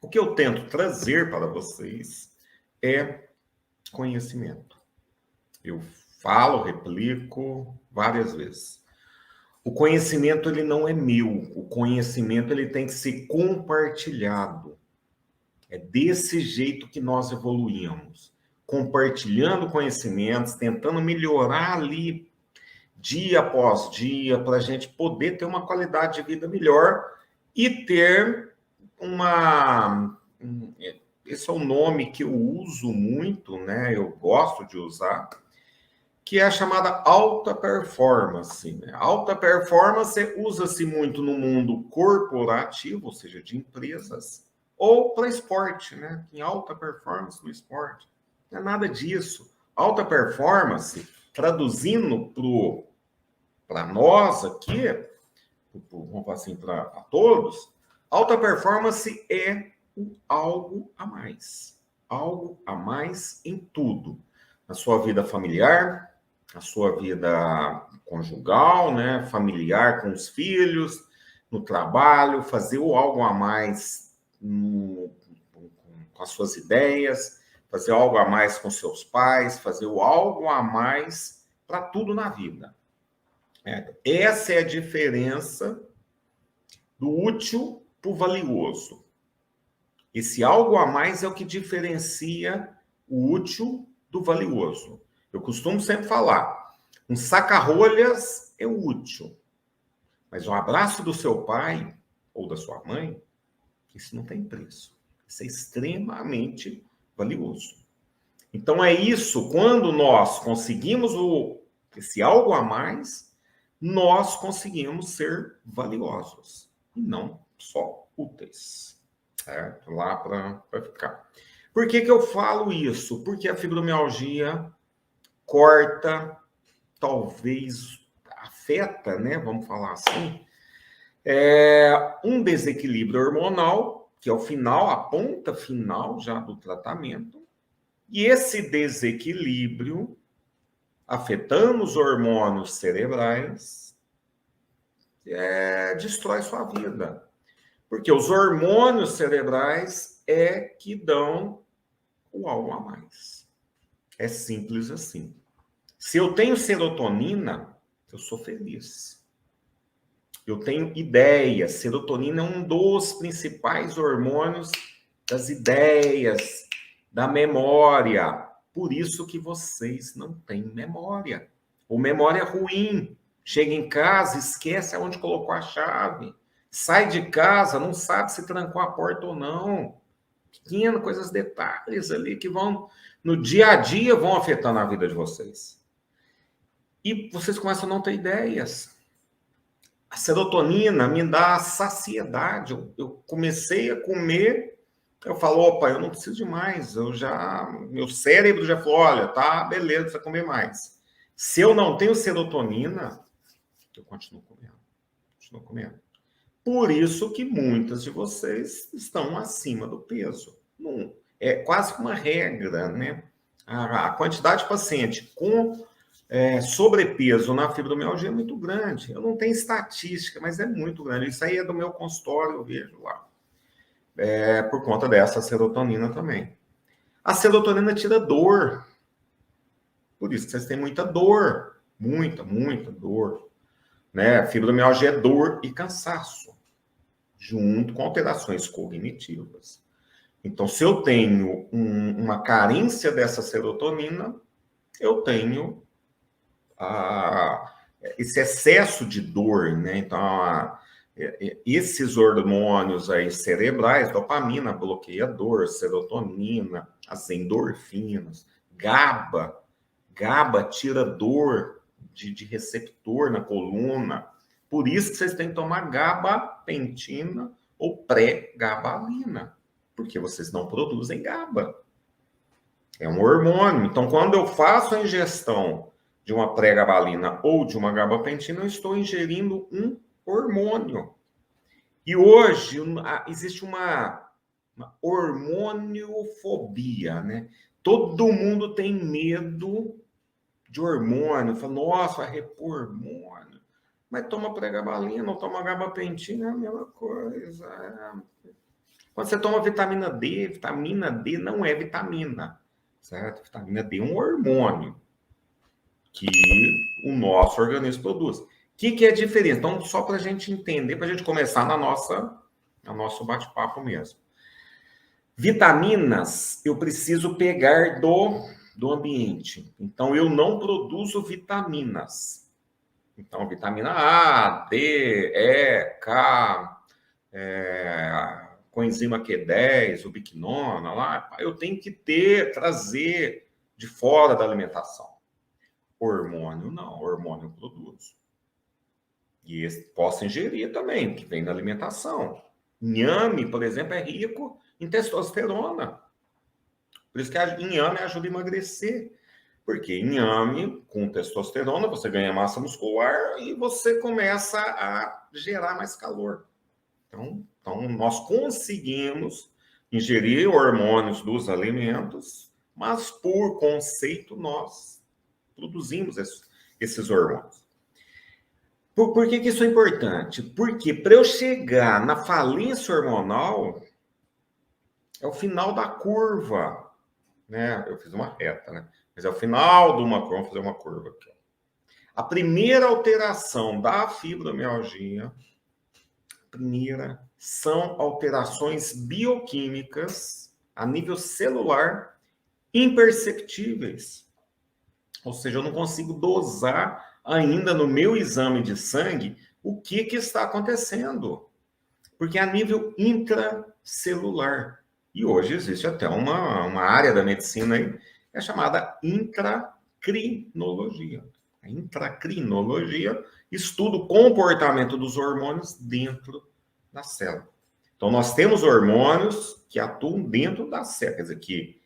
O que eu tento trazer para vocês é conhecimento. Eu falo, replico várias vezes. O conhecimento ele não é meu. O conhecimento ele tem que ser compartilhado. É desse jeito que nós evoluímos. Compartilhando conhecimentos, tentando melhorar ali dia após dia, para a gente poder ter uma qualidade de vida melhor e ter esse é o nome que eu uso muito, né? Eu gosto de usar, que é a chamada alta performance, né? Alta performance usa-se muito no mundo corporativo, ou seja, de empresas, ou para esporte, né? Em alta performance no esporte. Não é nada disso. Alta performance, traduzindo para nós aqui, vamos falar assim, para todos, alta performance é algo a mais. Algo a mais em tudo. Na sua vida familiar, na sua vida conjugal, né? Familiar com os filhos, no trabalho, fazer o algo a mais com as suas ideias, fazer algo a mais com seus pais, fazer o algo a mais para tudo na vida. Essa é a diferença do útil para o valioso. Esse algo a mais é o que diferencia o útil do valioso. Eu costumo sempre falar, um saca-rolhas é útil, mas um abraço do seu pai ou da sua mãe, isso não tem preço. Isso é extremamente valioso. Então é isso, quando nós conseguimos esse algo a mais, nós conseguimos ser valiosos e não só úteis, certo? Lá para ficar. Por que eu falo isso? Porque a fibromialgia corta, talvez afeta, né? Vamos falar assim, um desequilíbrio hormonal, que é o final, a ponta final já do tratamento, e esse desequilíbrio afetando os hormônios cerebrais, destrói sua vida. Porque os hormônios cerebrais é que dão o algo a mais. É simples assim. Se eu tenho serotonina, eu sou feliz. Eu tenho ideia. Serotonina é um dos principais hormônios das ideias, da memória. Por isso que vocês não têm memória. Ou memória ruim. Chega em casa, esquece aonde colocou a chave. Sai de casa, não sabe se trancou a porta ou não. Pequenas coisas, detalhes ali que vão, no dia a dia, vão afetando a vida de vocês. E vocês começam a não ter ideias. A serotonina me dá saciedade. Eu comecei a comer, eu falo, opa, eu não preciso de mais. Meu cérebro já falou, olha, tá, beleza, precisa comer mais. Se eu não tenho serotonina, eu continuo comendo. Por isso que muitas de vocês estão acima do peso. Não, é quase uma regra, né? A quantidade de paciente com sobrepeso na fibromialgia é muito grande. Eu não tenho estatística, mas é muito grande. Isso aí é do meu consultório, eu vejo lá. Por conta dessa serotonina também. A serotonina tira dor. Por isso que vocês têm muita dor. Muita dor. Né? Fibromialgia é dor e cansaço, junto com alterações cognitivas. Então, se eu tenho uma carência dessa serotonina, eu tenho esse excesso de dor, né? Então, esses hormônios aí cerebrais, dopamina bloqueia a dor, serotonina, as endorfinas, GABA tira dor de receptor na coluna. Por isso que vocês têm que tomar gabapentina ou pré-gabalina, porque vocês não produzem GABA. É um hormônio. Então, quando eu faço a ingestão de uma pré-gabalina ou de uma gabapentina, eu estou ingerindo um hormônio. E hoje existe uma hormoniofobia, né? Todo mundo tem medo de hormônio. Fala, nossa, vai repor hormônio. Mas toma pré-gabalina ou toma gabapentina, é a mesma coisa. Quando você toma vitamina D não é vitamina, certo? Vitamina D é um hormônio que o nosso organismo produz. O que é diferente? Então, só para a gente entender, para a gente começar no nosso bate-papo mesmo. Vitaminas eu preciso pegar do ambiente. Então, eu não produzo vitaminas. Então, vitamina A, D, E, K, coenzima Q10, ubiquinona, lá, eu tenho que trazer de fora da alimentação. Hormônio, não. Hormônio eu produzo. E posso ingerir também, que vem da alimentação. Inhame, por exemplo, é rico em testosterona. Por isso que inhame ajuda a emagrecer. Porque inhame, com testosterona, você ganha massa muscular e você começa a gerar mais calor. Então nós conseguimos ingerir hormônios dos alimentos, mas por conceito nós produzimos esses hormônios. Por que isso é importante? Porque para eu chegar na falência hormonal, é o final da curva, né? Eu fiz uma reta, né? Mas é o final de uma curva, vamos fazer uma curva aqui. A primeira alteração da fibromialgia, são alterações bioquímicas a nível celular imperceptíveis. Ou seja, eu não consigo dosar ainda no meu exame de sangue o que está acontecendo. Porque é a nível intracelular. E hoje existe até uma área da medicina aí, que é chamada intracrinologia. A intracrinologia estuda o comportamento dos hormônios dentro da célula. Então, nós temos hormônios que atuam dentro da célula, quer dizer, que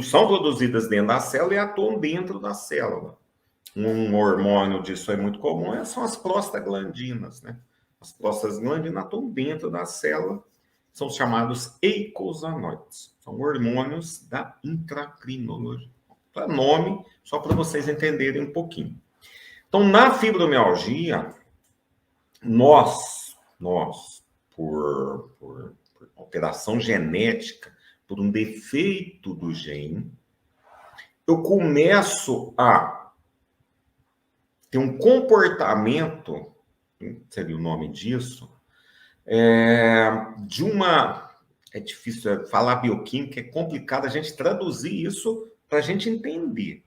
são produzidas dentro da célula e atuam dentro da célula. Um hormônio disso é muito comum, são as prostaglandinas, né? As prostaglandinas atuam dentro da célula, são chamados eicosanoides. São hormônios da intracrinologia. Então, é nome, só para vocês entenderem um pouquinho. Então, na fibromialgia, nós por alteração genética, por um defeito do gene, eu começo a ter um comportamento, seria o nome disso, de uma... É difícil falar bioquímica, é complicado a gente traduzir isso para a gente entender.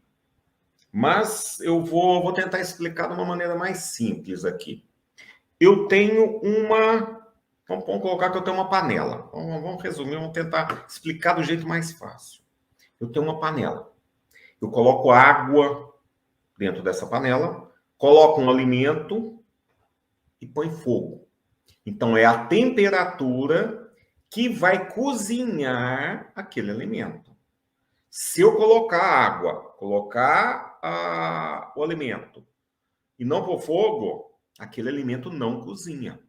Mas eu vou tentar explicar de uma maneira mais simples aqui. Eu tenho uma... Vamos colocar que eu tenho uma panela. Vamos resumir, vamos tentar explicar do jeito mais fácil. Eu tenho uma panela. Eu coloco água dentro dessa panela, coloco um alimento e põe fogo. Então, é a temperatura que vai cozinhar aquele alimento. Se eu colocar água, colocar o alimento e não pôr fogo, aquele alimento não cozinha.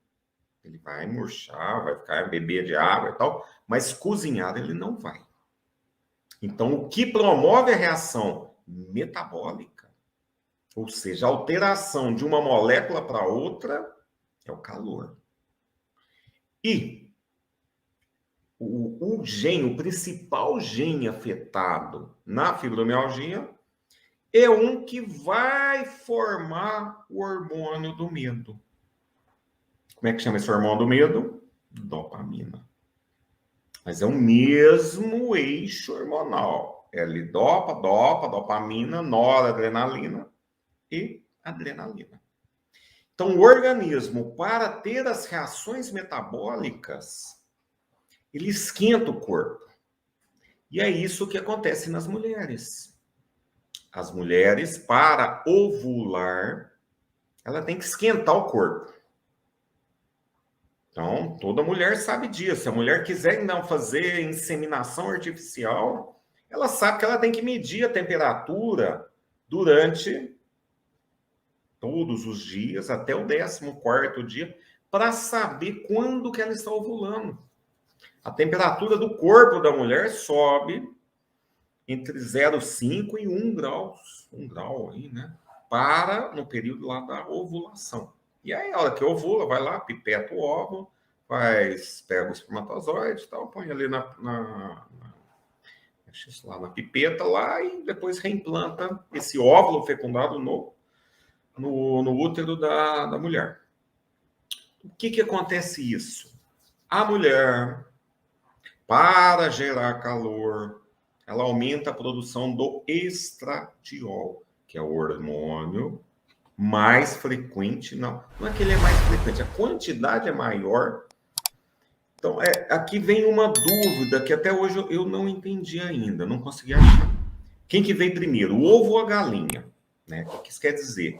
Ele vai murchar, vai ficar beber de água e tal, mas cozinhar ele não vai. Então, o que promove a reação metabólica, ou seja, a alteração de uma molécula para outra, é o calor. E o principal gene afetado na fibromialgia é um que vai formar o hormônio do medo. Como é que chama esse hormônio do medo? Dopamina. Mas é o mesmo eixo hormonal. L-dopa, dopamina, noradrenalina e adrenalina. Então, o organismo, para ter as reações metabólicas, ele esquenta o corpo. E é isso que acontece nas mulheres. As mulheres, para ovular, ela tem que esquentar o corpo. Então, toda mulher sabe disso. Se a mulher quiser não fazer inseminação artificial, ela sabe que ela tem que medir a temperatura durante todos os dias, até o 14º dia, para saber quando que ela está ovulando. A temperatura do corpo da mulher sobe entre 0,5 e 1 grau. 1 grau aí, né? No período lá da ovulação. E aí, a hora que ovula, vai lá, pipeta o óvulo, pega o espermatozoide e tal, põe ali lá na pipeta lá e depois reimplanta esse óvulo fecundado no útero da mulher. O que acontece isso? A mulher, para gerar calor, ela aumenta a produção do estradiol, que é o hormônio mais frequente. Não é que ele é mais frequente, a quantidade é maior. Então, aqui vem uma dúvida que até hoje eu não entendi ainda, não consegui achar. Quem que veio primeiro, o ovo ou a galinha? Né? O que isso quer dizer?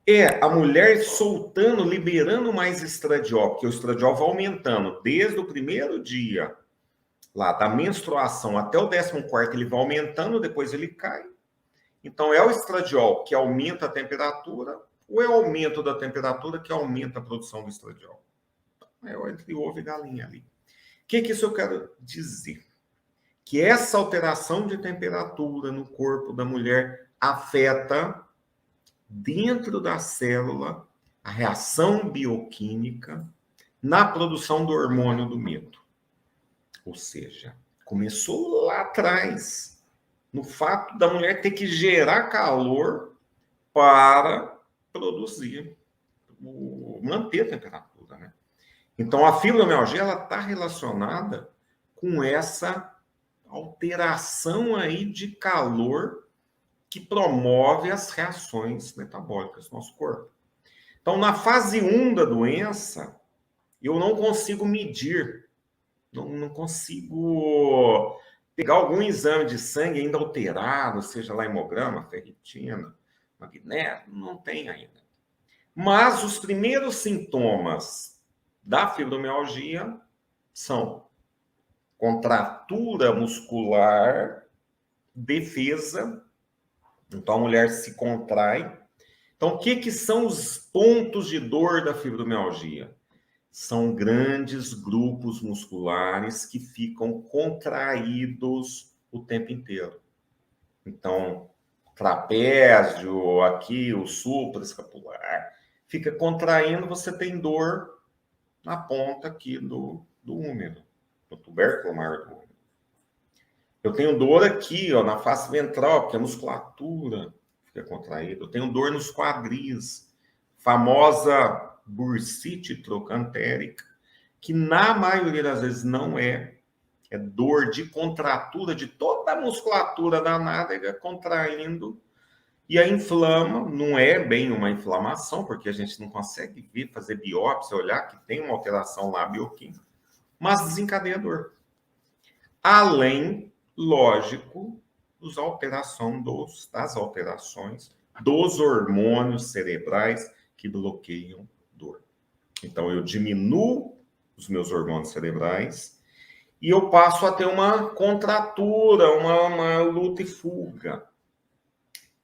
É a mulher soltando, liberando mais estradiol, porque o estradiol vai aumentando desde o primeiro dia lá da menstruação até o 14º, ele vai aumentando, depois ele cai. Então, é o estradiol que aumenta a temperatura ou é o aumento da temperatura que aumenta a produção do estradiol? É entre ovo e galinha ali. O que isso eu quero dizer? Que essa alteração de temperatura no corpo da mulher afeta dentro da célula a reação bioquímica na produção do hormônio do medo. Ou seja, começou lá atrás, no fato da mulher ter que gerar calor para produzir, manter a temperatura, né? Então, a fibromialgia está relacionada com essa alteração aí de calor que promove as reações metabólicas do nosso corpo. Então, na fase 1 da doença, eu não consigo medir, não consigo pegar algum exame de sangue ainda alterado, seja lá hemograma, ferritina, magnésio, não tem ainda. Mas os primeiros sintomas da fibromialgia são contratura muscular, defesa. Então, a mulher se contrai. Então, o que são os pontos de dor da fibromialgia? São grandes grupos musculares que ficam contraídos o tempo inteiro. Então, trapézio, aqui, o supraescapular, fica contraindo, você tem dor na ponta aqui do úmero, no tubérculo maior do úmero. Eu tenho dor aqui, ó, na face ventral, porque a musculatura fica contraída. Eu tenho dor nos quadris, famosa bursite trocantérica, que na maioria das vezes não é dor de contratura de toda a musculatura da nádega contraindo, e a inflama, não é bem uma inflamação, porque a gente não consegue ver, fazer biópsia, olhar que tem uma alteração lá bioquímica, mas desencadeia dor. Além, lógico, das alterações dos hormônios cerebrais que bloqueiam dor. Então, eu diminuo os meus hormônios cerebrais e eu passo a ter uma contratura, uma luta e fuga.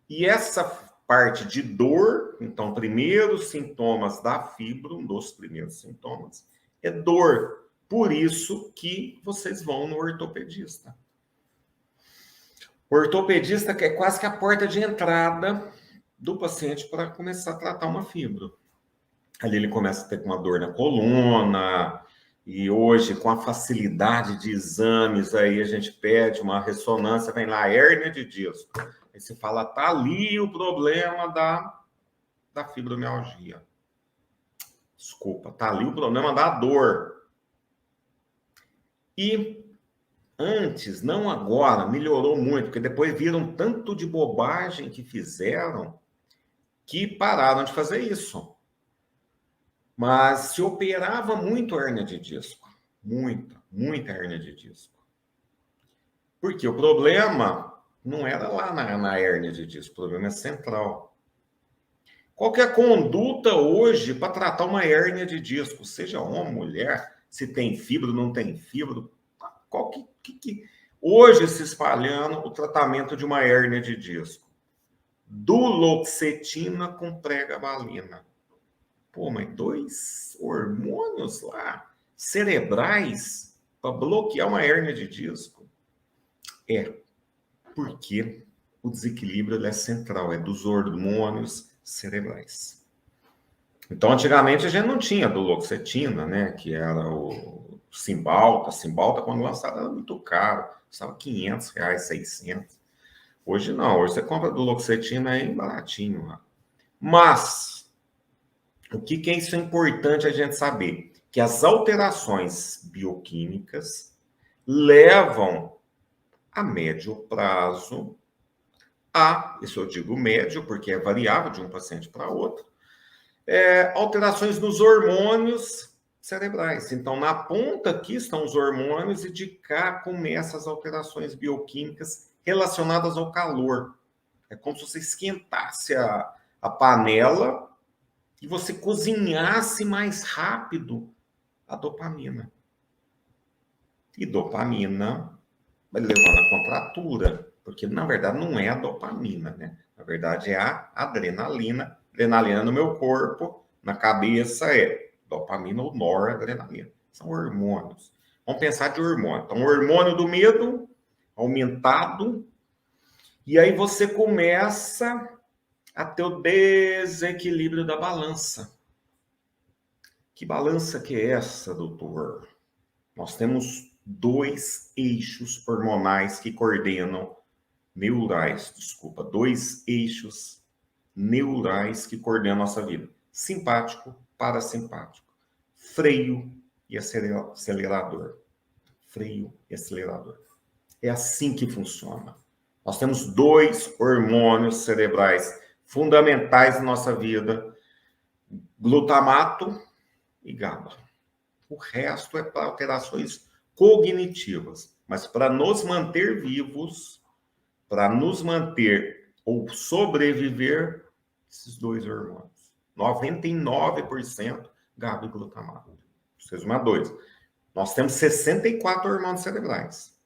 E essa parte de dor, então, primeiros sintomas da fibro, um dos primeiros sintomas, é dor. Por isso que vocês vão no ortopedista. O ortopedista que é quase que a porta de entrada do paciente para começar a tratar uma fibro. Ali ele começa a ter uma dor na coluna, e hoje, com a facilidade de exames, aí a gente pede uma ressonância, vem lá, hérnia de disco. Aí você fala, tá ali o problema da fibromialgia. Desculpa, tá ali o problema da dor. E antes, não agora, melhorou muito, porque depois viram tanto de bobagem que fizeram que pararam de fazer isso. Mas se operava muito hérnia de disco. Muita hérnia de disco. Porque o problema não era lá na hérnia de disco, o problema é central. Qual que é a conduta hoje para tratar uma hérnia de disco? Seja homem, mulher, se tem fibro, não tem fibro. Qual que hoje se espalhando o tratamento de uma hérnia de disco? Duloxetina com pregabalina. Pô, mas 2 hormônios lá, cerebrais, para bloquear uma hérnia de disco? Porque o desequilíbrio é central, é dos hormônios cerebrais. Então, antigamente, a gente não tinha duloxetina, né? Que era o Cymbalta. Cymbalta, quando lançado, era muito caro. Custava R$ 500, 600. Hoje não. Hoje você compra duloxetina aí baratinho. Lá. Mas, o que é isso importante a gente saber? Que as alterações bioquímicas levam a médio prazo isso eu digo médio, porque é variável de um paciente para outro, alterações nos hormônios cerebrais. Então, na ponta aqui estão os hormônios e de cá começam as alterações bioquímicas relacionadas ao calor. É como se você esquentasse a panela e você cozinhasse mais rápido a dopamina. E dopamina vai levando a contratura, porque na verdade não é a dopamina, né? Na verdade é a adrenalina. Adrenalina no meu corpo, na cabeça é dopamina ou noradrenalina. São hormônios. Vamos pensar de hormônio. Então, o hormônio do medo aumentado, e aí você começa a ter o desequilíbrio da balança. Que balança que é essa, doutor? Nós temos 2 eixos hormonais que coordenam dois eixos neurais que coordenam a nossa vida. Simpático, parasimpático. Freio e acelerador. Freio e acelerador. É assim que funciona. Nós temos 2 hormônios cerebrais fundamentais na nossa vida: glutamato e GABA. O resto é para alterações cognitivas. Mas para nos manter vivos, para nos manter ou sobreviver, esses 2 hormônios. 99% GABA e glutamato. Vocês uma 2. Nós temos 64 hormônios cerebrais.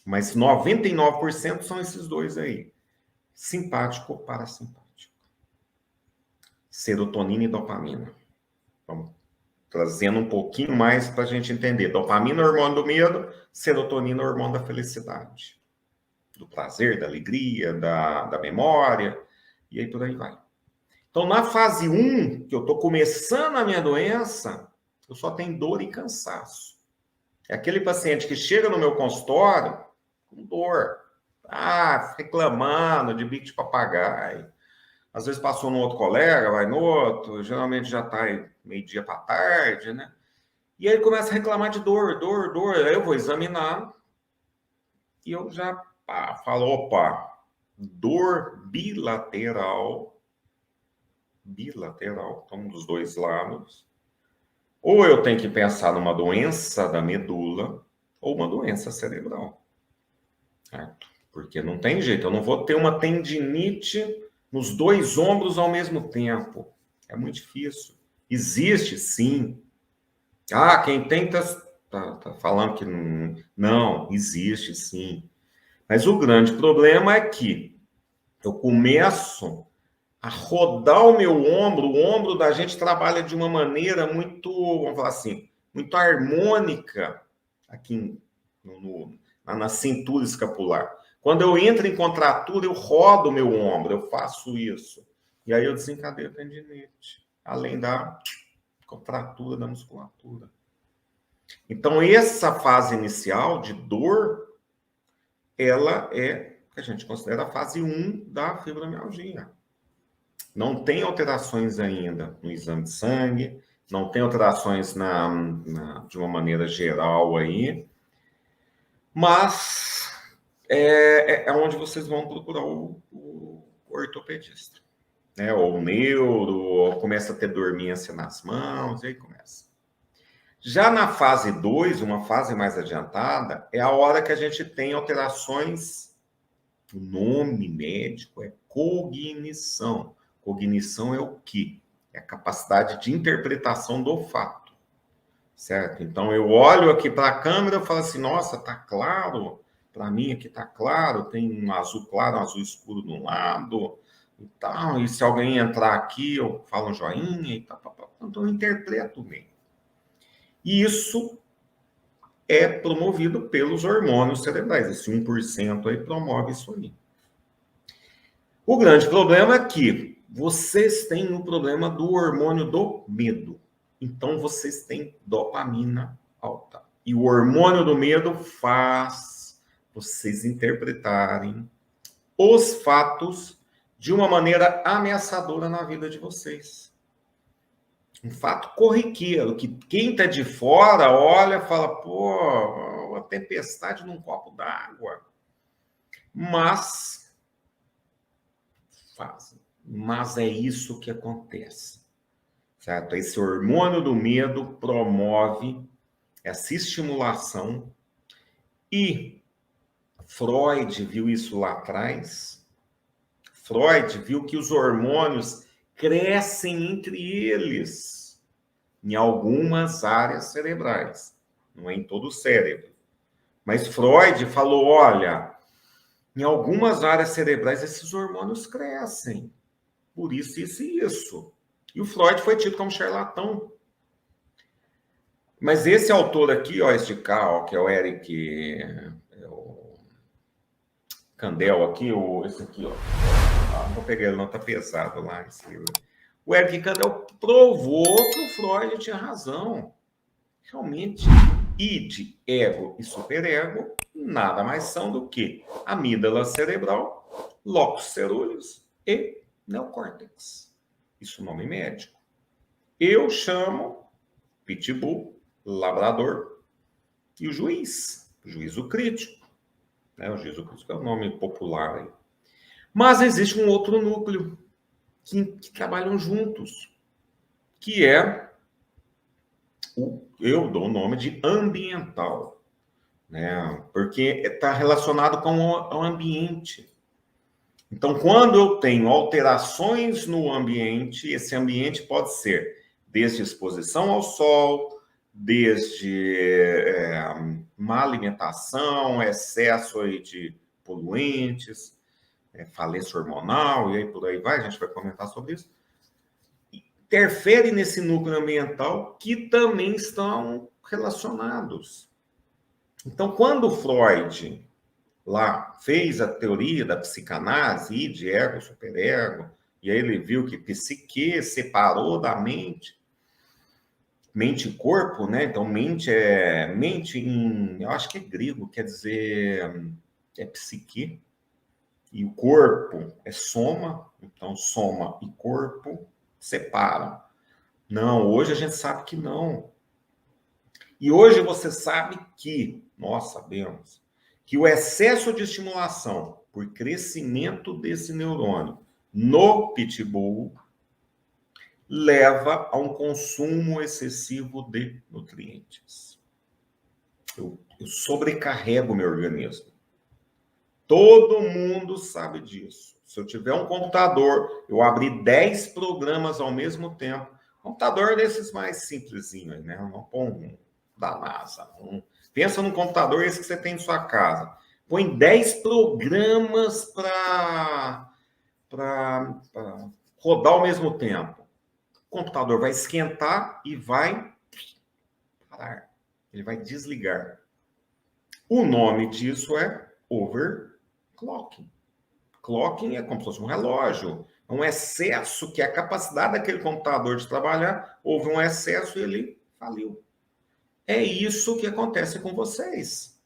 Mas 99% são esses 2 aí. Simpático ou parasimpático. Serotonina e dopamina. Vamos trazendo um pouquinho mais para a gente entender. Dopamina é hormônio do medo, serotonina é hormônio da felicidade. Do prazer, da alegria, da memória, e aí por aí vai. Então, na fase 1, que eu estou começando a minha doença, eu só tenho dor e cansaço. É aquele paciente que chega no meu consultório com dor, reclamando de bico de papagaio. Às vezes passou no outro colega, vai no outro, geralmente já está meio-dia para tarde, né? E aí ele começa a reclamar de dor. Aí eu vou examinar e eu já falo, opa, dor bilateral, então dos 2 lados. Ou eu tenho que pensar numa doença da medula ou uma doença cerebral. Certo? Porque não tem jeito, eu não vou ter uma tendinite nos 2 ombros ao mesmo tempo. É muito difícil. Existe, sim. Quem tem tá falando que não, existe, sim. Mas o grande problema é que eu começo a rodar o meu ombro, o ombro da gente trabalha de uma maneira muito, vamos falar assim, muito harmônica aqui na cintura escapular. Quando eu entro em contratura, eu rodo o meu ombro, eu faço isso. E aí eu desencadeio a tendinite, além da contratura da musculatura. Então, essa fase inicial de dor, ela é que a gente considera a fase 1 da fibromialgia. Não tem alterações ainda no exame de sangue, não tem alterações de uma maneira geral aí, mas é onde vocês vão procurar o ortopedista, né? Ou o neuro, ou começa a ter dormência nas mãos, e aí começa. Já na fase 2, uma fase mais adiantada, é a hora que a gente tem alterações, o nome médico é cognição. Cognição é o quê? É a capacidade de interpretação do fato, certo? Então, eu olho aqui para a câmera e falo assim, nossa, tá claro, para mim aqui tá claro, tem um azul claro, um azul escuro de um lado, e tal, e se alguém entrar aqui, eu falo um joinha, e tal, então eu interpreto bem. E isso é promovido pelos hormônios cerebrais. Esse 1% aí promove isso aí. O grande problema é que Vocês têm o problema do hormônio do medo. Então, vocês têm dopamina alta. E o hormônio do medo faz vocês interpretarem os fatos de uma maneira ameaçadora na vida de vocês. Um fato corriqueiro, que quem está de fora olha e fala, pô, uma tempestade num copo d'água. Mas fazem. Mas é isso que acontece, certo? Esse hormônio do medo promove essa estimulação e Freud viu isso lá atrás. Freud viu que os hormônios crescem entre eles em algumas áreas cerebrais, não é em todo o cérebro. Mas Freud falou, olha, em algumas áreas cerebrais esses hormônios crescem. Por isso, isso e isso. E o Freud foi tido como charlatão. Mas esse autor aqui, ó, este cara, que é o Eric Kandel aqui, esse aqui, ó. Ah, não vou pegar ele não, tá pesado lá. O Eric Kandel provou que o Freud tinha razão. Realmente, id, ego e superego nada mais são do que amígdala cerebral, locus ceruleus e neocórtex. Isso é o nome médico. Eu chamo pitbull, labrador e o juízo crítico. Né? O juízo crítico é o nome popular aí. Mas existe um outro núcleo que trabalham juntos, que é eu dou o nome de ambiental, né? Porque está relacionado com o ambiente. Então, quando eu tenho alterações no ambiente, esse ambiente pode ser desde exposição ao sol, desde má alimentação, excesso aí de poluentes, falência hormonal, e aí por aí vai, a gente vai comentar sobre isso. Interfere nesse núcleo ambiental que também estão relacionados. Então, quando Freud lá fez a teoria da psicanálise, id, ego, superego, e aí ele viu que psique separou da mente e corpo, né? Então, mente em, eu acho que é grego, quer dizer, é psique, e o corpo é soma, então soma e corpo separam. Não, hoje a gente sabe que não. E hoje você sabe que, nós sabemos, que o excesso de estimulação por crescimento desse neurônio no pitbull leva a um consumo excessivo de nutrientes. Eu sobrecarrego meu organismo. Todo mundo sabe disso. Se eu tiver um computador, eu abrir 10 programas ao mesmo tempo, computador desses mais simplesinhos, né? Não põe da NASA. Pensa num computador esse que você tem em sua casa. Põe 10 programas para rodar ao mesmo tempo. O computador vai esquentar e vai parar. Ele vai desligar. O nome disso é overclocking. Clocking é como se fosse um relógio. É um excesso que a capacidade daquele computador de trabalhar, houve um excesso e ele faliu. É isso que acontece com vocês.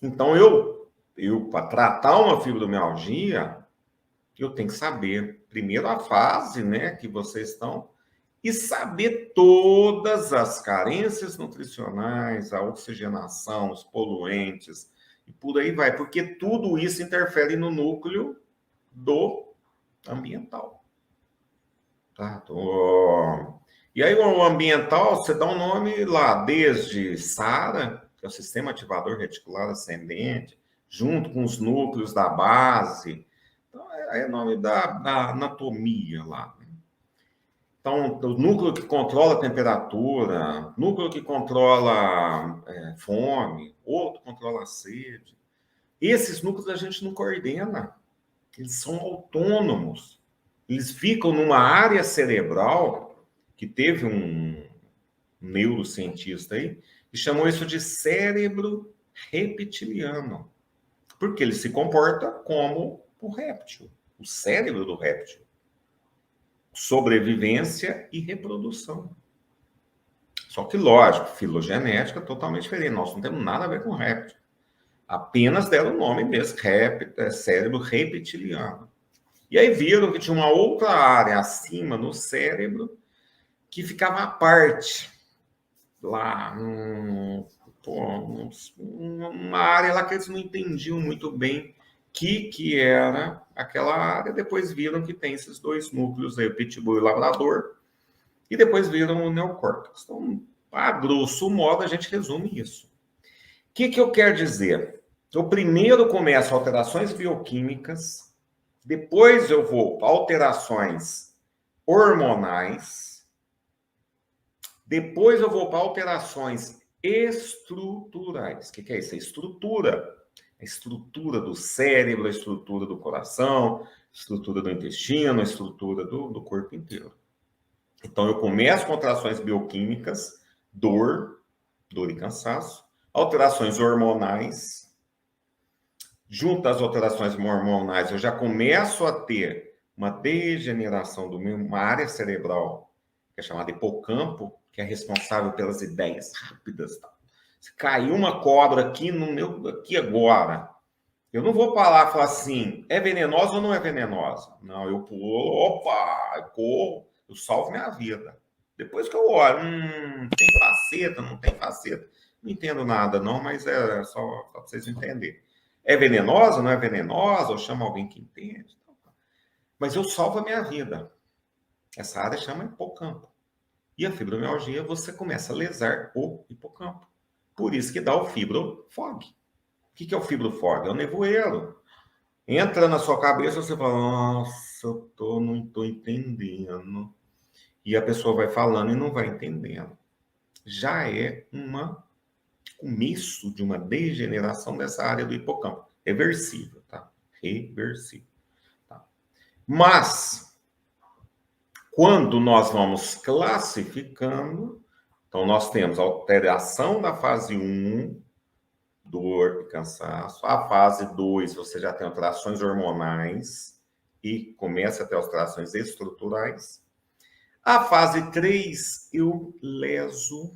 Então, eu para tratar uma fibromialgia, eu tenho que saber, primeiro, a fase, né, que vocês estão, e saber todas as carências nutricionais, a oxigenação, os poluentes, e por aí vai, porque tudo isso interfere no núcleo do ambiental. Tá? E aí, o ambiental, você dá um nome lá, desde SARA, que é o Sistema Ativador Reticular Ascendente, junto com os núcleos da base. Então, é o nome da anatomia lá. Então, o núcleo que controla a temperatura, núcleo que controla fome, outro controla a sede. Esses núcleos a gente não coordena. Eles são autônomos. Eles ficam numa área cerebral que teve um neurocientista aí que chamou isso de cérebro reptiliano. Porque ele se comporta como o réptil, o cérebro do réptil. sobrevivência e reprodução. Só que, lógico, filogenética totalmente diferente. Nós não temos nada a ver com réptil. Apenas deram o nome mesmo, cérebro reptiliano. E aí viram que tinha uma outra área acima no cérebro que ficava à parte. Lá, uma área lá que eles não entendiam muito bem que era aquela área. Depois viram que tem esses dois núcleos aí, o pitbull e o labrador. E depois viram o neocórtex. Então, a grosso modo, a gente resume isso. O que eu quero dizer? Eu primeiro começo alterações bioquímicas, depois eu vou para alterações hormonais, depois eu vou para alterações estruturais. O que é isso? É estrutura. A estrutura do cérebro, a estrutura do coração, a estrutura do intestino, a estrutura do corpo inteiro. Então, eu começo com alterações bioquímicas, dor e cansaço, alterações hormonais. Junto às alterações hormonais, eu já começo a ter uma degeneração de uma área cerebral, que é chamada hipocampo, que é responsável pelas ideias rápidas. Se caiu uma cobra aqui aqui agora, eu não vou falar assim, é venenosa ou não é venenosa? Não, eu pulo, opa, eu corro, eu salvo minha vida. Depois que eu olho, tem faceta, não tem faceta. Não entendo nada não, mas é só para vocês entenderem. É venenosa, não é venenosa? Eu chamo alguém que entende. Mas eu salvo a minha vida. Essa área chama hipocampo. E a fibromialgia, você começa a lesar o hipocampo. Por isso que dá o fibrofog. O que é o fibrofog? É o nevoeiro. Entra na sua cabeça, você fala, nossa, não estou entendendo. E a pessoa vai falando e não vai entendendo. Já é começo de uma degeneração dessa área do hipocampo. Reversível, tá? Reversível. Tá? Mas, quando nós vamos classificando, então nós temos a alteração da fase 1, dor e cansaço. A fase 2, você já tem alterações hormonais e começa a ter alterações estruturais. A fase 3, eu leso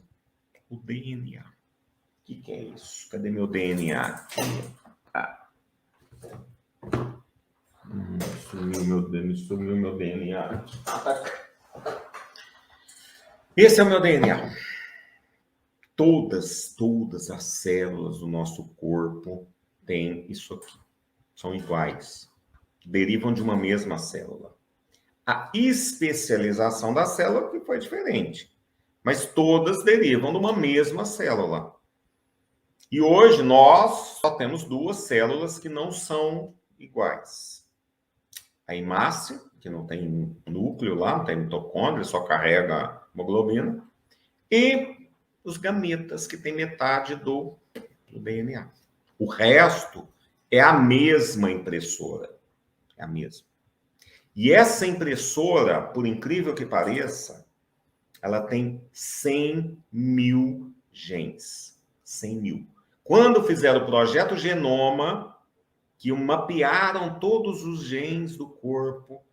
o DNA. O que é isso? Cadê meu DNA? Sumiu meu DNA. Esse é o meu DNA. Todas as células do nosso corpo têm isso aqui. São iguais. Derivam de uma mesma célula. A especialização da célula que foi diferente. Mas todas derivam de uma mesma célula. E hoje nós só temos duas células que não são iguais. A hemácia, que não tem núcleo lá, não tem mitocôndria, só carrega hemoglobina. E os gametas, que tem metade do DNA. O resto é a mesma impressora. É a mesma. E essa impressora, por incrível que pareça, ela tem 100 mil genes. 100 mil. Quando fizeram o projeto Genoma, que mapearam todos os genes do corpo,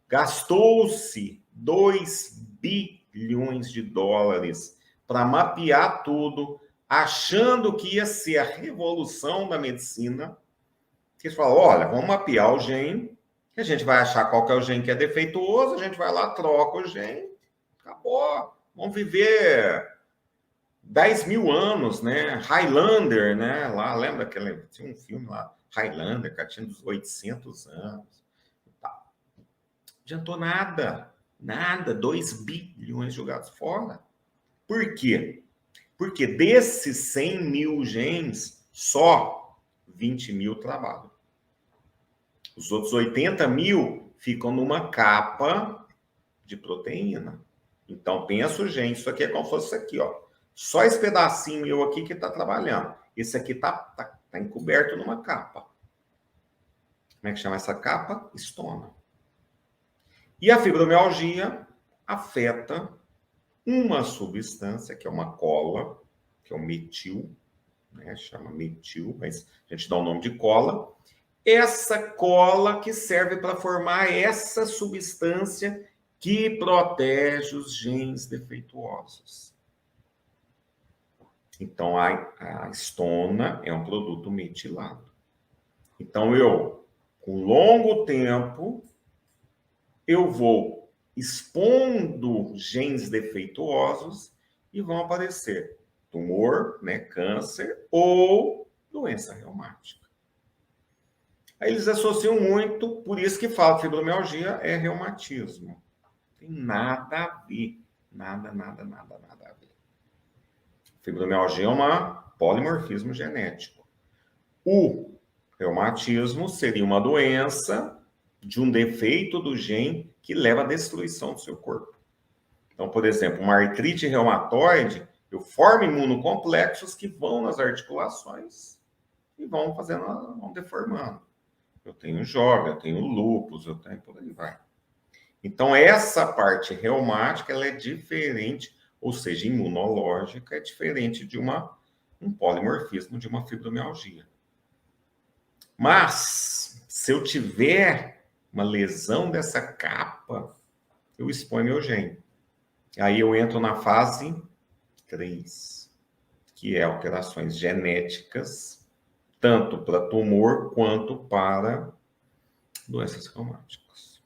gastou-se 2 bilhões de dólares para mapear tudo, achando que ia ser a revolução da medicina. Eles falaram, olha, vamos mapear o gene, que a gente vai achar qual que é o gene que é defeituoso, a gente vai lá, troca o gene, acabou. Vamos viver 10 mil anos, né? Highlander, né? Lá, lembra que tinha um filme lá, Highlander, que tinha dos 800 anos. Tá. Não adiantou nada. Nada. 2 bilhões jogados fora. Por quê? Porque desses 100 mil genes, só 20 mil trabalham. Os outros 80 mil ficam numa capa de proteína. Então, pensa o gene. Isso aqui é como se fosse isso aqui, ó. Só esse pedacinho meu aqui que está trabalhando. Esse aqui está encoberto numa capa. Como é que chama essa capa? Estoma. E a fibromialgia afeta uma substância, que é uma cola, que é o metil, né? Chama metil, mas a gente dá o nome de cola. Essa cola que serve para formar essa substância que protege os genes defeituosos. Então, a estona é um produto metilado. Então, com longo tempo, eu vou expondo genes defeituosos e vão aparecer tumor, né, câncer ou doença reumática. Aí eles associam muito, por isso que fala que fibromialgia é reumatismo. Não tem nada a ver. Nada a ver. Fibromialgia é um polimorfismo genético. O reumatismo seria uma doença de um defeito do gene que leva à destruição do seu corpo. Então, por exemplo, uma artrite reumatoide, eu formo imunocomplexos que vão nas articulações e vão deformando. Eu tenho joga, eu tenho lúpus, eu tenho por aí vai. Então, essa parte reumática, ela é diferente, ou seja, imunológica, é diferente de um polimorfismo, de uma fibromialgia. Mas, se eu tiver uma lesão dessa capa, eu exponho meu gene. Aí eu entro na fase 3, que é alterações genéticas, tanto para tumor quanto para doenças reumáticas.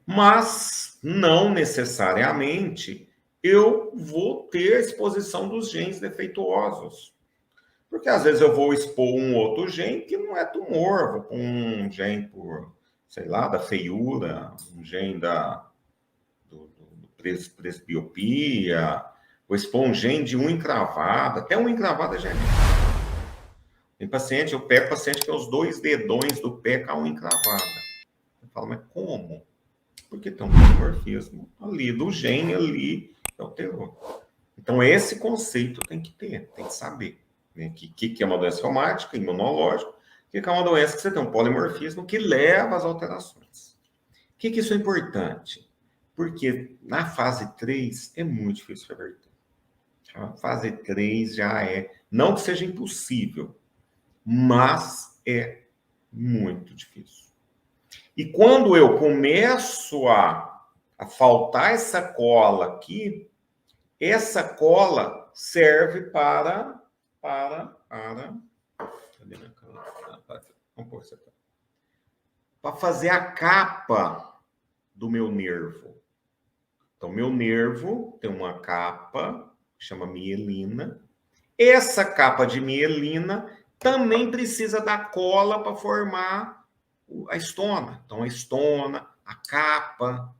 Mas, não necessariamente, eu vou ter exposição dos genes defeituosos. Porque, às vezes, eu vou expor um outro gene que não é tumor. Vou pôr um gene sei lá, da feiura, um gene do presbiopia, vou expor um gene de unha encravada. Até unha encravada é genética. Tem paciente, eu pego paciente que tem os 2 dedões do pé com a unha encravada. Eu falo, mas como? Porque tem um polimorfismo ali, do gene ali, que alterou. Então, esse conceito tem que ter, tem que saber. Né? Que é uma doença reumática, imunológica, que é uma doença que você tem um polimorfismo que leva às alterações. Por que isso é importante? Porque na fase 3 é muito difícil reverter. A fase 3 já é, não que seja impossível, mas é muito difícil. E quando eu começo a faltar essa cola aqui, essa cola serve para fazer a capa do meu nervo. Então, meu nervo tem uma capa que chama mielina. Essa capa de mielina também precisa da cola para formar a estona. Então, a estona, a capa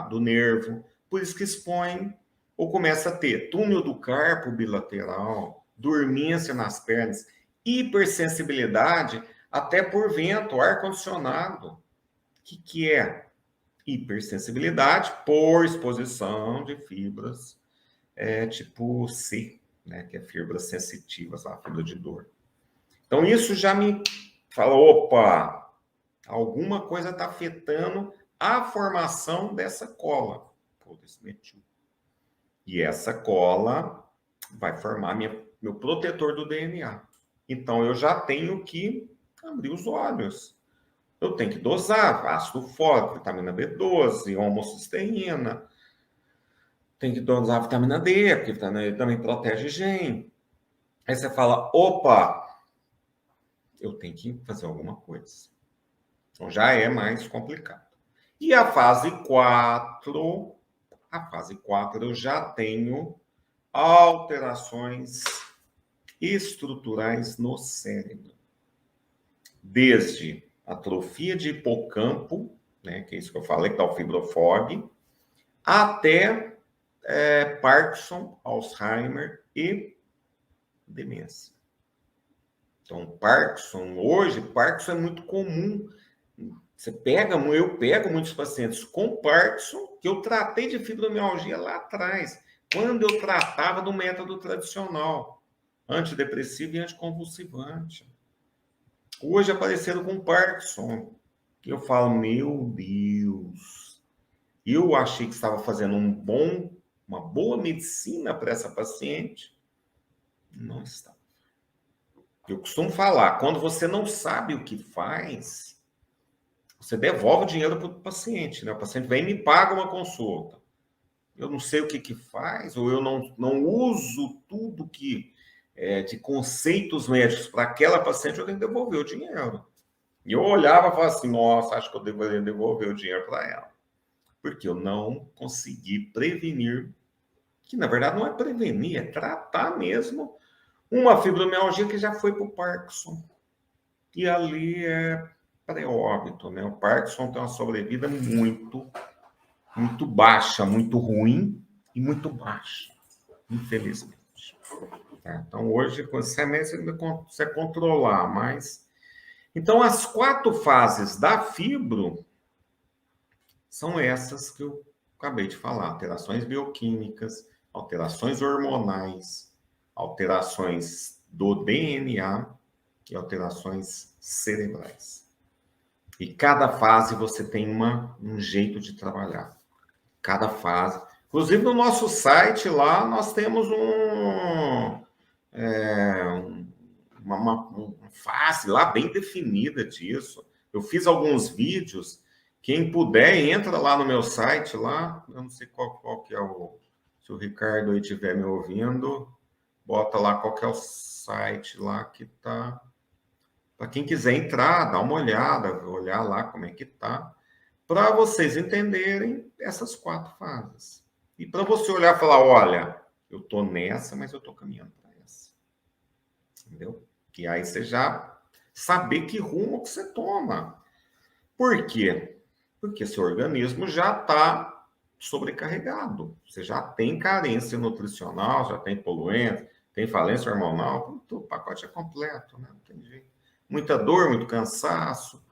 do nervo, por isso que expõe ou começa a ter túnel do carpo bilateral, dormência nas pernas, hipersensibilidade até por vento, ar-condicionado. O que é? Hipersensibilidade por exposição de fibras tipo C, né, que é fibras sensitivas, a fibra de dor. Então, isso já me fala, opa, alguma coisa está afetando a formação dessa cola, desse metil. E essa cola vai formar meu protetor do DNA. Então, eu já tenho que abrir os olhos. Eu tenho que dosar ácido fólico, vitamina B12, homocisteína. Tem que dosar a vitamina D, porque a vitamina D também protege gene. Aí você fala, opa, eu tenho que fazer alguma coisa. Então já é mais complicado. E a fase 4 eu já tenho alterações estruturais no cérebro. Desde atrofia de hipocampo, né, que é isso que eu falei, que dá o fibrofog, até Parkinson, Alzheimer e demência. Então, Parkinson é muito comum. Eu pego muitos pacientes com Parkinson, que eu tratei de fibromialgia lá atrás, quando eu tratava do método tradicional, antidepressivo e anticonvulsivante. Hoje apareceram com Parkinson. E eu falo, meu Deus, eu achei que estava fazendo uma boa medicina para essa paciente. Não está. Eu costumo falar, quando você não sabe o que faz, você devolve o dinheiro para o paciente, né? O paciente vem e me paga uma consulta. Eu não sei o que faz, ou eu não uso tudo que de conceitos médicos para aquela paciente, eu tenho que devolver o dinheiro. E eu olhava e falava assim, nossa, acho que eu deveria devolver o dinheiro para ela. Porque eu não consegui prevenir, que na verdade não é prevenir, é tratar mesmo uma fibromialgia que já foi para o Parkinson. E ali é pré-óbito, né? O Parkinson tem uma sobrevida muito baixa, muito ruim e muito baixa, infelizmente. Tá? Então, hoje, com esse remédio, você consegue controlar, mas... Então, as 4 fases da fibro são essas que eu acabei de falar: alterações bioquímicas, alterações hormonais, alterações do DNA e alterações cerebrais. E cada fase você tem um jeito de trabalhar. Cada fase. Inclusive, no nosso site lá, nós temos uma fase lá bem definida disso. Eu fiz alguns vídeos. Quem puder, entra lá no meu site lá. Eu não sei qual que é o... Se o Ricardo aí estiver me ouvindo, bota lá qual que é o site lá que tá... Para quem quiser entrar, dar uma olhada, olhar lá como é que tá, para vocês entenderem essas 4 fases. E para você olhar e falar, olha, eu tô nessa, mas eu tô caminhando para essa. Entendeu? E aí você já saber que rumo que você toma. Por quê? Porque seu organismo já está sobrecarregado. Você já tem carência nutricional, já tem poluentes, tem falência hormonal, o pacote é completo, né? Não tem jeito. Muita dor, muito cansaço,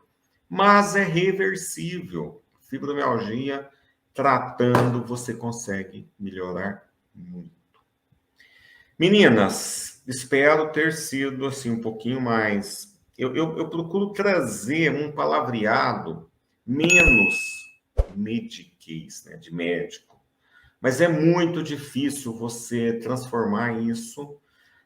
mas é reversível. Fibromialgia, tratando, você consegue melhorar muito. Meninas, espero ter sido assim um pouquinho mais... Eu procuro trazer um palavreado menos mediquês, né, de médico. Mas é muito difícil você transformar isso,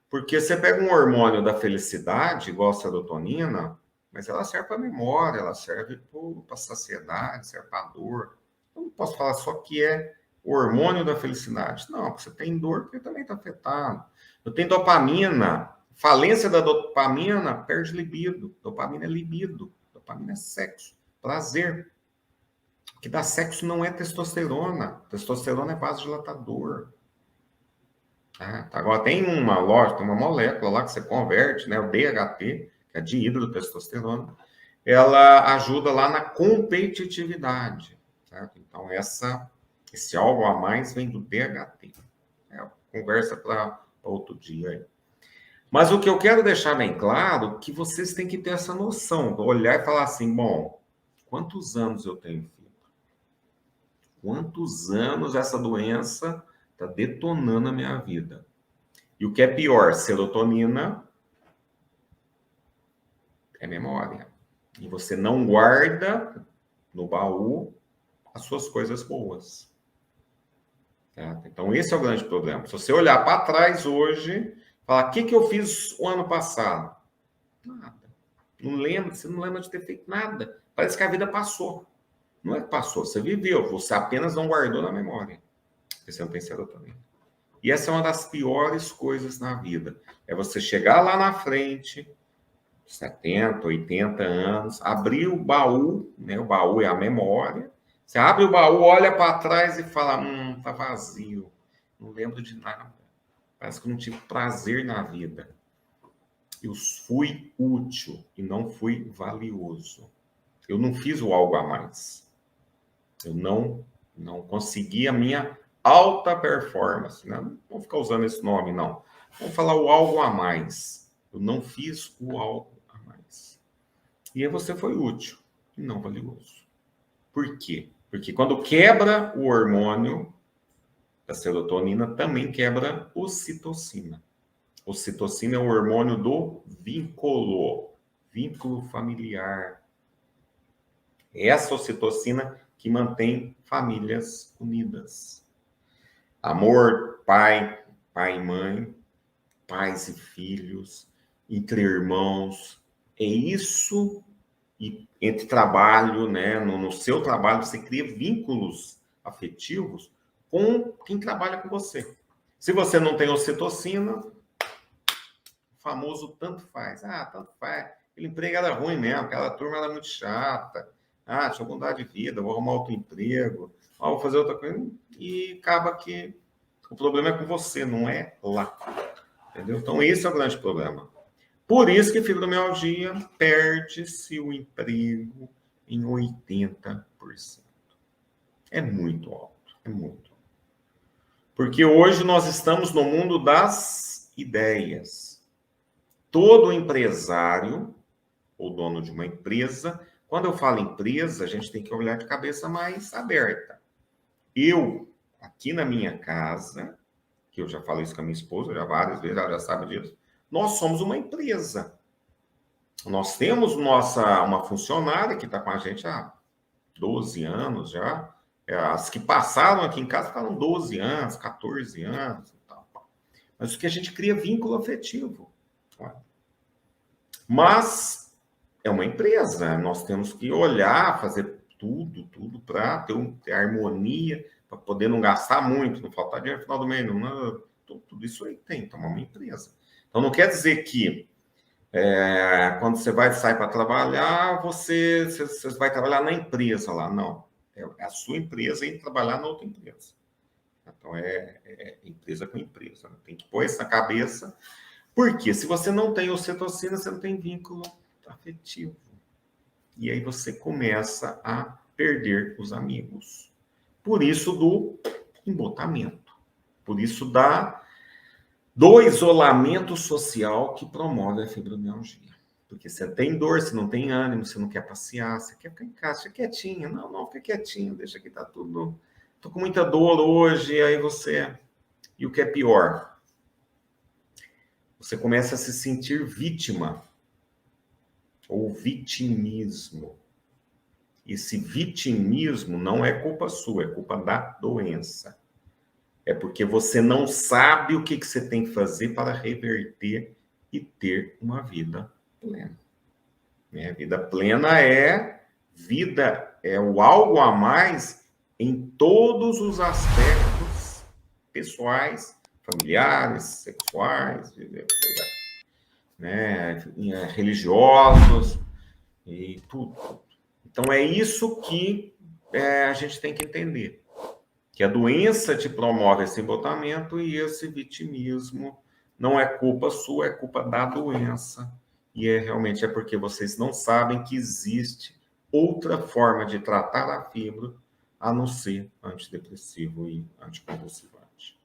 porque você pega um hormônio da felicidade, igual a serotonina, mas ela serve para a memória, ela serve para a saciedade, serve para a dor. Eu não posso falar só que é o hormônio da felicidade. Não, você tem dor porque também está afetado. Eu tenho dopamina. Falência da dopamina perde libido. Dopamina é libido. Dopamina é sexo, prazer. O que dá sexo não é testosterona. Testosterona é vasodilatador. Tá? Agora tem uma loja, tem uma molécula lá que você converte, né? O DHT, que é dihidrotestosterona. Ela ajuda lá na competitividade. Certo? Então, esse algo a mais vem do DHT. Conversa para outro dia aí. Mas o que eu quero deixar bem claro é que vocês têm que ter essa noção, olhar e falar assim, bom, quantos anos eu tenho fibra? Quantos anos essa doença está detonando a minha vida? E o que é pior, serotonina é memória. E você não guarda no baú as suas coisas boas. Tá? Então, esse é o grande problema. Se você olhar para trás hoje, falar, o que eu fiz o ano passado? Nada. Não lembra, você não lembra de ter feito nada. Parece que a vida passou. Não é que passou, você viveu, você apenas não guardou na memória. Porque você não tem serotonina. E essa é uma das piores coisas na vida. É você chegar lá na frente, 70, 80 anos, abrir o baú, né? O baú é a memória. Você abre o baú, olha para trás e fala, tá vazio. Não lembro de nada. Parece que não tive prazer na vida. Eu fui útil e não fui valioso. Eu não fiz o algo a mais. Eu não consegui a minha alta performance. Né? Não vou ficar usando esse nome, não. Vamos falar o algo a mais. Eu não fiz o algo a mais. E aí você foi útil e não valioso. Por quê? Porque quando quebra o hormônio da serotonina, também quebra ocitocina. Ocitocina é o hormônio do vínculo familiar. É essa ocitocina que mantém famílias unidas. Amor, pai e mãe, pais e filhos, entre irmãos. É isso E entre trabalho, né? No seu trabalho, você cria vínculos afetivos com quem trabalha com você. Se você não tem ocitocina, o famoso tanto faz. Ah, tanto faz. Aquele emprego era ruim mesmo, aquela turma era muito chata. Ah, deixa eu mudar de vida, vou arrumar outro emprego, vou fazer outra coisa. E acaba que o problema é com você, não é lá. Entendeu? Então, esse é o grande problema. Por isso que fibromialgia perde-se o emprego em 80%. É muito alto, é muito. Porque hoje nós estamos no mundo das ideias. Todo empresário ou dono de uma empresa, quando eu falo empresa, a gente tem que olhar de cabeça mais aberta. Eu, aqui na minha casa, que eu já falei isso com a minha esposa já várias vezes, ela já sabe disso, nós somos uma empresa. Nós temos uma funcionária que está com a gente há 12 anos já. As que passaram aqui em casa ficaram 12 anos, 14 anos e tal. Mas o que a gente cria vínculo afetivo. Mas é uma empresa, nós temos que olhar, fazer tudo para ter harmonia, para poder não gastar muito, não faltar dinheiro no final do mês, tudo isso aí tem, então é uma empresa. Então não quer dizer que quando você vai sair para trabalhar, você vai trabalhar na empresa lá. Não. É a sua empresa e trabalhar na outra empresa. Então, é empresa com empresa. Tem que pôr isso na cabeça. Porque se você não tem ocitocina, você não tem vínculo afetivo. E aí você começa a perder os amigos. Por isso do embotamento. Por isso do isolamento social que promove a fibromialgia. Porque você tem dor, você não tem ânimo, você não quer passear, você quer ficar em casa, fica quietinha. Não, fica quietinho, deixa que tá tudo... Tô com muita dor hoje, aí você... E o que é pior? Você começa a se sentir vítima. Ou vitimismo. Esse vitimismo não é culpa sua, é culpa da doença. É porque você não sabe o que você tem que fazer para reverter e ter uma vida plena. Vida plena é o algo a mais em todos os aspectos pessoais, familiares, sexuais, religiosos e tudo. Então é isso que a gente tem que entender. Que a doença te promove esse embotamento e esse vitimismo não é culpa sua, é culpa da doença. E realmente é porque vocês não sabem que existe outra forma de tratar a fibro a não ser antidepressivo e anticonvulsivante.